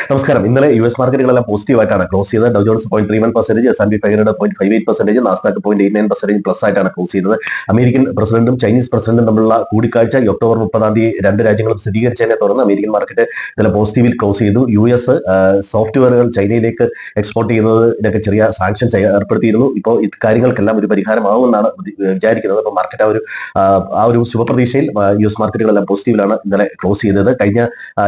നമസ്കാരം. ഇന്നലെ US മാർക്കറ്റുകളെല്ലാം പോസിറ്റീവായിട്ടാണ് close ചെയ്തത്. ഡൗ ജോൺസ് 0.31%, S&P 500 0.58%, നാസ്ഡാക്ക് 0.89% പ്ലസ് ആയിട്ടാണ് ക്ലോസ് ചെയ്തത്. അമേരിക്കൻ പ്രസിഡന്റും ചൈനീസ് പ്രസിഡന്റും തമ്മിലുള്ള കൂടിക്കാഴ്ച ഈ ഒക്ടോബർ 30 രണ്ട് രാജ്യങ്ങളും സ്ഥിരീകരിച്ചതിനെ തുടർന്ന് അമേരിക്കൻ മാർക്കറ്റ് ഇന്നലെ പോസിറ്റീവിൽ ക്ലോസ് ചെയ്തു. യുഎസ് സോഫ്റ്റ്വെയറുകൾ ചൈനയിലേക്ക് എക്സ്പോർട്ട് ചെയ്യുന്നതിനൊക്കെ ചെറിയ സാങ്ഷൻസ് ഏർപ്പെടുത്തിയിരുന്നു. ഇപ്പോൾ ഇക്കാര്യങ്ങൾക്കെല്ലാം ഒരു പരിഹാരമാവുമെന്നാണ് വിചാരിക്കുന്നത്. അപ്പോൾ മാർക്കറ്റ് ആ ഒരു ശുഭപ്രതീക്ഷയിൽ യുഎസ് മാർക്കറ്റുകളെല്ലാം പോസിറ്റീവിലാണ് ഇന്നലെ ക്ലോസ് ചെയ്തത്. കഴിഞ്ഞ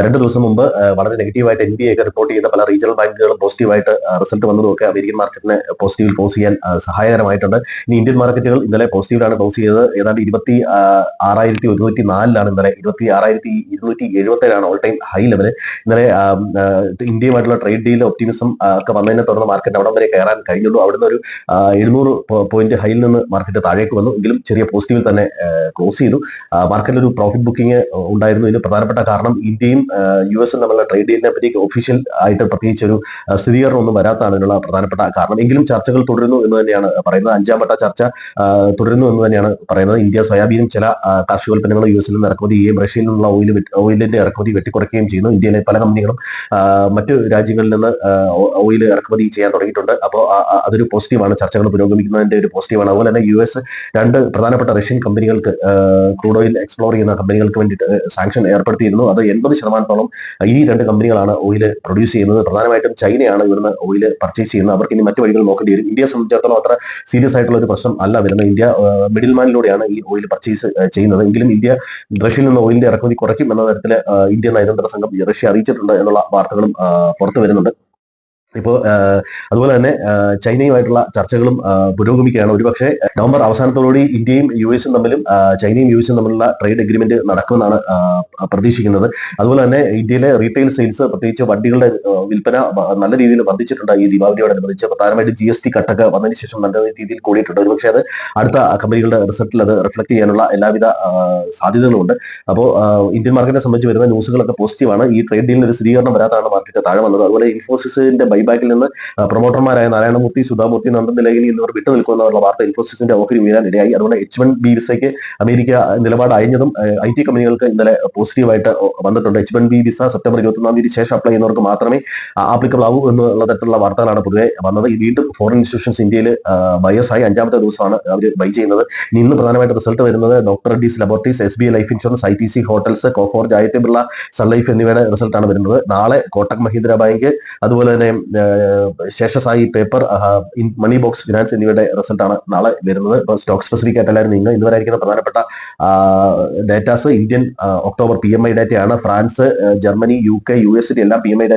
2 ദിവസം മുമ്പ് വളരെ നെഗറ്റീവായിട്ട് NBA ഒക്കെ റിപ്പോർട്ട് ചെയ്ത പല റീജിയണൽ ബാങ്കുകളും പോസിറ്റീവായിട്ട് റിസൾട്ട് വന്നതുമൊക്കെ അമേരിക്കൻ മാർക്കറ്റിനെ പോസിറ്റീവിൽ ക്ലോസ് ചെയ്യാൻ സഹായകരമായിട്ടുണ്ട്. ഇനി ഇന്ത്യൻ മാർക്കറ്റുകൾ ഇന്നലെ പോസിറ്റീവിലാണ് ക്ലോസ് ചെയ്തത്. ഏതാണ്ട് 26,104 ഇന്നലെ 26,277 ഓൾ ടൈം ഹൈ ലെവല്. ഇന്നലെ ഇന്ത്യയുമായിട്ടുള്ള ട്രേഡ് ഡീൽ ഒപ്റ്റിമിസം ഒക്കെ വന്നതിനെ തുടർന്ന് മാർക്കറ്റ് അവിടം വരെ കയറാൻ കഴിഞ്ഞുള്ളൂ. അവിടുന്ന് ഒരു 700 പോയിന്റ് ഹൈയിൽ നിന്ന് മാർക്കറ്റ് താഴേക്ക് വന്നു. എങ്കിലും ചെറിയ പോസിറ്റീവിൽ തന്നെ ക്ലോസ് ചെയ്തു. മാർക്കറ്റിൽ ഒരു പ്രോഫിറ്റ് ബുക്കിംഗ് ഉണ്ടായിരുന്നു. ഇതിന് പ്രധാനപ്പെട്ട കാരണം ഇന്ത്യയും യുഎസും തമ്മിലുള്ള ട്രേഡ് ഡീലിനെ പറ്റി ഒഫീഷ്യൽ ആയിട്ട് പ്രത്യേകിച്ച് ഒരു സ്ഥിരീകരണം ഒന്നും വരാത്താണ് ഇതിനുള്ള പ്രധാനപ്പെട്ട കാരണം. എങ്കിലും ചർച്ചകൾ തുടരുന്നു എന്ന് തന്നെയാണ് പറയുന്നത്. 5ാം വട്ട ചർച്ച തുടരുന്നു എന്ന് തന്നെയാണ് പറയുന്നത്. ഇന്ത്യ സോയാബീനും ചില കാർഷികോൽപ്പന്നങ്ങളും യുഎസിൽ നിന്ന് ഇറക്കുമതി ചെയ്യുകയും റഷ്യയിൽ നിന്നുള്ള ഓയിലിന്റെ ഇറക്കുമതി വെട്ടിക്കുറയ്ക്കുകയും ചെയ്യുന്നു. ഇന്ത്യയിലെ പല കമ്പനികളും മറ്റു രാജ്യങ്ങളിൽ നിന്ന് ഓയിൽ ഇറക്കുമതി ചെയ്യാൻ തുടങ്ങിയിട്ടുണ്ട്. അപ്പോൾ അതൊരു പോസിറ്റീവാണ്. ചർച്ചകൾ പുരോഗമിക്കുന്നതിന്റെ ഒരു പോസിറ്റീവാണ്. അതുപോലെ തന്നെ യുഎസ് 2 പ്രധാനപ്പെട്ട റഷ്യൻ കമ്പനികൾക്ക് ക്രൂഡ് ഓയിൽ എക്സ്പ്ലോർ ചെയ്യുന്ന കമ്പനികൾക്ക് വേണ്ടിയിട്ട് സാങ്ഷൻ ഏർപ്പെടുത്തിയിരുന്നു. അത് 80% ഈ 2 കമ്പനികളാണ് ഓയിൽ പ്രൊഡ്യൂസ് ചെയ്യുന്നത്. പ്രധാനമായിട്ടും ചൈനയാണ് ഇവിടുന്ന് ഓയിൽ പർച്ചേസ് ചെയ്യുന്നത്. അവർക്ക് ഇനി മറ്റു വഴികൾ നോക്കേണ്ടി വരും. ഇന്ത്യയെ സംബന്ധിച്ചിടത്തോളം അത്ര സീരിയസ് ആയിട്ടുള്ള ഒരു പ്രശ്നം അല്ല വരുന്നത്. ഇന്ത്യ മിഡിൽമാനിലൂടെയാണ് ഈ ഓയിൽ പർച്ചേസ് ചെയ്യുന്നത്. എങ്കിലും ഇന്ത്യ റഷ്യയിൽ നിന്ന് ഓയിലിന്റെ ഇറക്കുമതി കുറയ്ക്കും എന്ന തരത്തിൽ ഇന്ത്യൻ നയതന്ത്ര സംഘം റഷ്യ അറിയിച്ചിട്ടുണ്ട് എന്നുള്ള വാർത്തകളും പുറത്തു വരുന്നുണ്ട്. ഇപ്പോൾ അതുപോലെ തന്നെ ചൈനയുമായിട്ടുള്ള ചർച്ചകളും പുരോഗമിക്കുകയാണ്. ഒരുപക്ഷെ നവംബർ അവസാനത്തോടുകൂടി ഇന്ത്യയും യുഎസും തമ്മിലും ചൈനയും യുഎസും തമ്മിലുള്ള ട്രേഡ് അഗ്രിമെന്റ് നടക്കുമെന്നാണ് പ്രതീക്ഷിക്കുന്നത്. അതുപോലെ തന്നെ ഇന്ത്യയിലെ റീറ്റെയിൽ സെയിൽസ്, പ്രത്യേകിച്ച് വണ്ടികളുടെ വിൽപ്പന നല്ല രീതിയിൽ വർദ്ധിച്ചിട്ടുണ്ട്. ഈ ദീപാവലിയോടനുബന്ധിച്ച് പ്രധാനമായിട്ടും GST കട്ടൊക്കെ വന്നതിന് ശേഷം നല്ല രീതിയിൽ കൂടിയിട്ടുണ്ട്. ഒരുപക്ഷെ അത് അടുത്ത കമ്പനികളുടെ റിസൾട്ടിൽ അത് റിഫ്ലക്ട് ചെയ്യാനുള്ള എല്ലാവിധ സാധ്യതകളുമുണ്ട്. അപ്പോൾ ഇന്ത്യൻ മാർക്കറ്റിനെ സംബന്ധിച്ച് വരുന്ന ന്യൂസുകളൊക്കെ പോസിറ്റീവാണ്. ഈ ട്രേഡ് ഡീലിന് ഒരു സ്ഥിരീകരണം വരാതാണ് മാർക്കറ്റ് താഴെ വന്നത്. അതുപോലെ ഇൻഫോസിസിന്റെ ബൈബാക്കിൽ നിന്ന് പ്രൊമോട്ടർമാരായ നാരായണമൂർത്തി, സുധാമൂർത്തി, നന്ദൻ നിലയിൽ എന്നിവർ വിട്ടു നിൽക്കുമെന്നുള്ള വാർത്ത ഇൻഫോസിസിന്റെ ഓഹരി വീഴാൻ ഇടയായി. അതുകൊണ്ട് H1B വിസയ്ക്ക് അമേരിക്ക നിലപാട് അയഞ്ഞതും IT കമ്പനികൾക്ക് ഇന്നലെ പോസിറ്റീവായിട്ട് വന്നിട്ടുണ്ട്. H1B വിസ സെപ്റ്റംബർ 21 ശേഷം അപ്ലൈ ചെയ്യുന്നവർക്ക് മാത്രമേ ആപ്ലിക്കബിൾ ആവൂ എന്നുള്ള തരത്തിലുള്ള വാർത്തകളാണ് പൊതുവെ വന്നത്. വീണ്ടും ഫോറിൻ ഇൻസ്റ്റിറ്റ്യൂഷൻസ് ഇന്ത്യയിൽ ബയേഴ്സായി 5ാമത്തെ ദിവസമാണ് അവർ ബൈ ചെയ്യുന്നത്. ഇന്ന് പ്രധാനമായിട്ട് റിസൾട്ട് വരുന്നത് doctor Reddy's laboratories, SBI life insurance, ITC hotels, Coforge, Aditya Birla, sun life എന്നിവയുടെ റിസൾട്ടാണ് വരുന്നത്. നാളെ കോട്ടക് മഹീന്ദ്ര ബാങ്ക്, അതുപോലെ തന്നെ Seshasayee paper, money box finance എന്നിവയുടെ റിസൾട്ടാണ് നാളെ വരുന്നത്. ഇപ്പോൾ സ്റ്റോക്ക് സ്പെസിഫിക് ആയിട്ട് എല്ലാവരും ഇന്നുവരായിരിക്കുന്ന പ്രധാനപ്പെട്ട ഡേറ്റാസ് ഇന്ത്യൻ ഒക്ടോബർ PMI ഡേറ്റയാണ്. ഫ്രാൻസ്, ജർമ്മനി, UK, US എല്ലാം PMI